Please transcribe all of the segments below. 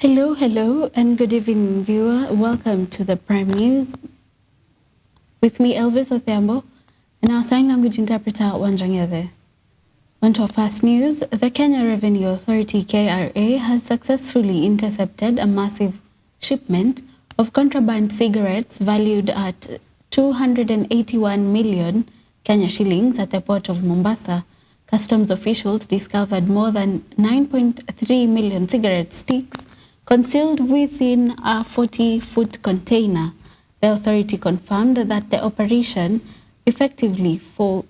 Hello, and good evening, viewer. Welcome to the Prime News. With me, Elvis Othiambo, and our sign language interpreter, Wanjangere. On to our first news, the Kenya Revenue Authority, KRA, has successfully intercepted a massive shipment of contraband cigarettes valued at 281 million Kenya shillings at the Port of Mombasa. Customs officials discovered more than 9.3 million cigarette sticks concealed within a 40-foot container. The authority confirmed that the operation effectively foiled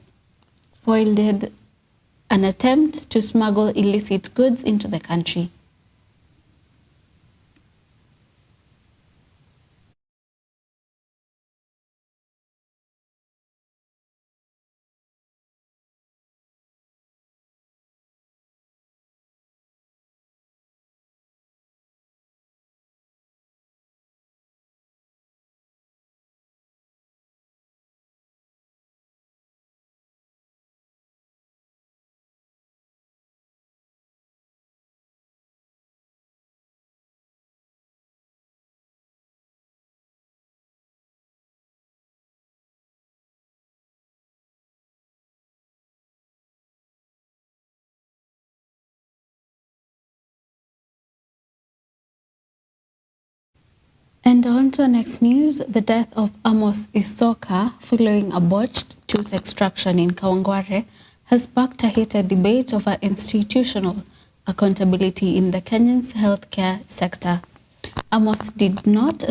an attempt to smuggle illicit goods into the country. And on to our next news, the death of Amos Isoka following a botched tooth extraction in Kawangware has sparked a heated debate over institutional accountability in the Kenyan's healthcare sector. Amos did not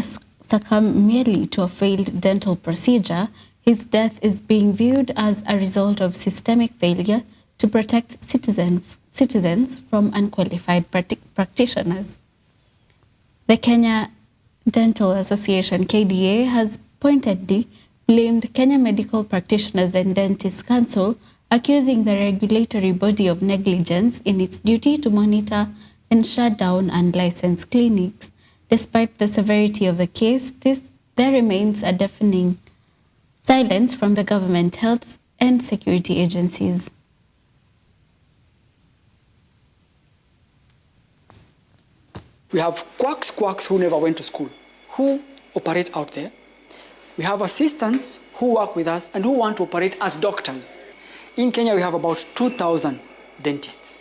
succumb merely to a failed dental procedure. His death is being viewed as a result of systemic failure to protect citizens from unqualified practitioners. The Kenya Dental Association, KDA, has pointedly blamed Kenya Medical Practitioners and Dentists Council, accusing the regulatory body of negligence in its duty to monitor and shut down unlicensed clinics. Despite the severity of the case, there remains a deafening silence from the government health and security agencies. We have quacks who never went to school, who operate out there. We have assistants who work with us and who want to operate as doctors. In Kenya, we have about 2,000 dentists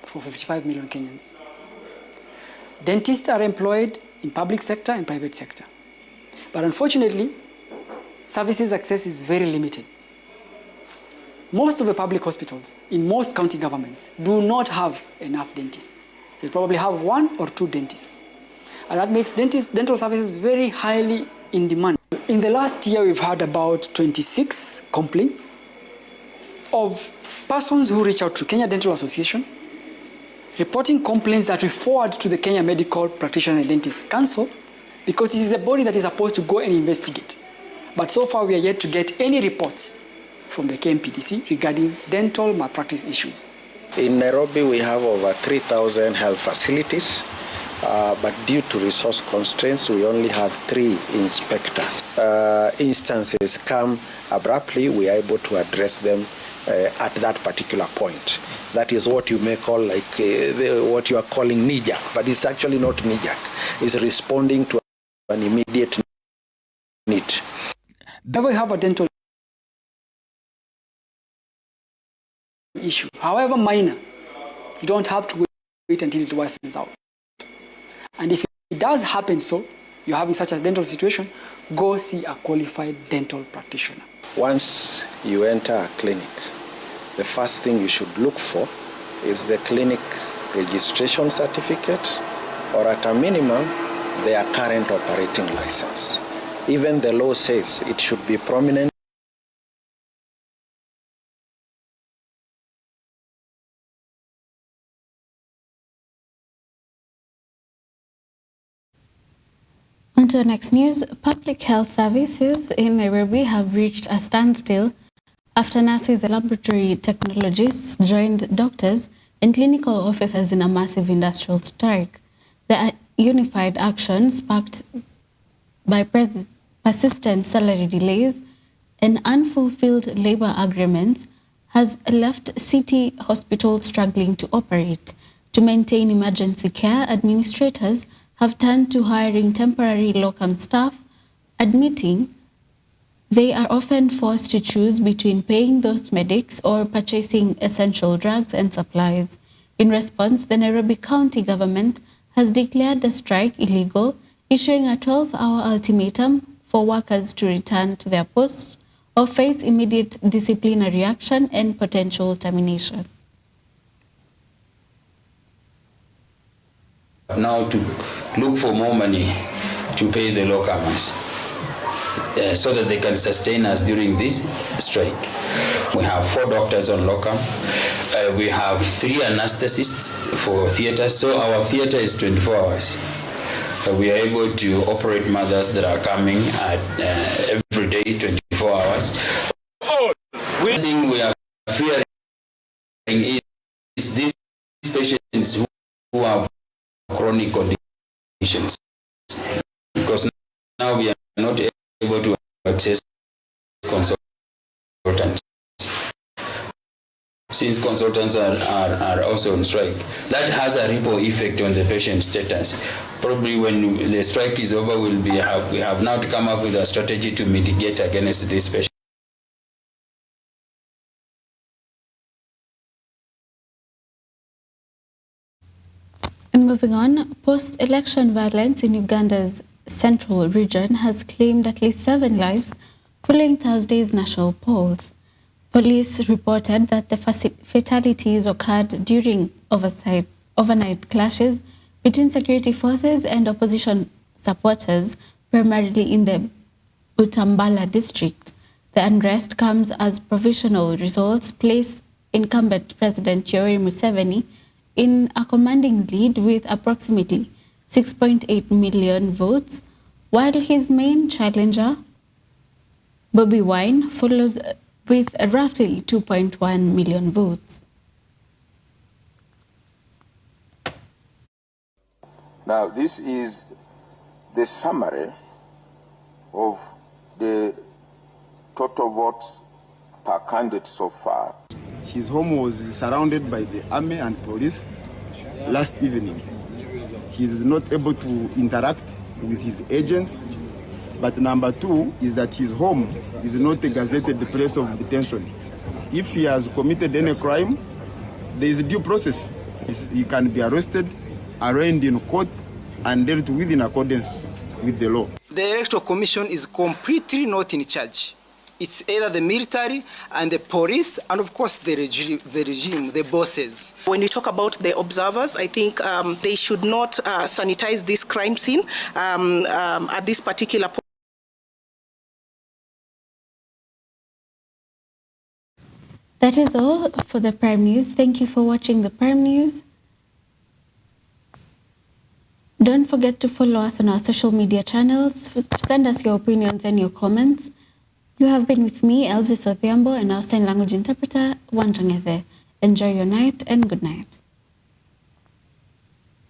for 55 million Kenyans. Dentists are employed in public sector and private sector. But unfortunately, services access is very limited. Most of the public hospitals in most county governments do not have enough dentists. They probably have 1 or 2 dentists. And that makes dental services very highly in demand. In the last year, we've had about 26 complaints of persons who reach out to Kenya Dental Association, reporting complaints that we forward to the Kenya Medical Practitioner and Dentists Council, because this is a body that is supposed to go and investigate. But so far, we are yet to get any reports from the KMPDC regarding dental malpractice issues. In Nairobi, we have over 3,000 health facilities, but due to resource constraints, we only have 3 inspectors. Instances come abruptly, we are able to address them at that particular point. That is what you may call what you are calling knee-jerk, but it's actually not knee-jerk. It's responding to an immediate need. Never we have a dental issue, however minor, you don't have to wait until it worsens out. And if it does happen so, you're having such a dental situation, go see a qualified dental practitioner. Once you enter a clinic, the first thing you should look for is the clinic registration certificate, or at a minimum, their current operating license. Even the law says it should be prominent. On to our next news, public health services in Nairobi have reached a standstill after nurses and laboratory technologists joined doctors and clinical officers in a massive industrial strike. The unified action, sparked by persistent salary delays and unfulfilled labor agreements, has left city hospitals struggling to operate. To maintain emergency care, administrators have turned to hiring temporary locum staff, admitting they are often forced to choose between paying those medics or purchasing essential drugs and supplies. In response, the Nairobi County government has declared the strike illegal, issuing a 12-hour ultimatum for workers to return to their posts or face immediate disciplinary action and potential termination. Now to look for more money to pay the locumers so that they can sustain us during this strike. We have 4 doctors on locum. We have 3 anesthetists for theaters, so our theater is 24 hours. We are able to operate mothers that are coming at every day, 24 hours. The thing we are fearing is these patients who have chronic conditions, because now we are not able to access consultants. Since consultants are also on strike, that has a ripple effect on the patient status. Probably when the strike is over, we have now to come up with a strategy to mitigate against this patient. And moving on, post-election violence in Uganda's central region has claimed at least 7 lives following Thursday's national polls. Police reported that the fatalities occurred during overnight clashes between security forces and opposition supporters, primarily in the Butambala district. The unrest comes as provisional results place incumbent President Yoweri Museveni in a commanding lead with approximately 6.8 million votes, while his main challenger, Bobi Wine, follows with roughly 2.1 million votes. Now, this is the summary of the total votes per candidate so far. His home was surrounded by the army and police last evening. He is not able to interact with his agents. But number 2 is that his home is not a gazetted place of detention. If he has committed any crime, there is a due process. He can be arrested, arraigned in court, and dealt with in accordance with the law. The Electoral Commission is completely not in charge. It's either the military and the police and, of course, the regime, the bosses. When you talk about the observers, I think they should not sanitize this crime scene at this particular point. That is all for the Prime News. Thank you for watching the Prime News. Don't forget to follow us on our social media channels. Send us your opinions and your comments. You have been with me, Elvis Othiambo, and our sign language interpreter, Wanjang'ethe. Enjoy your night and good night.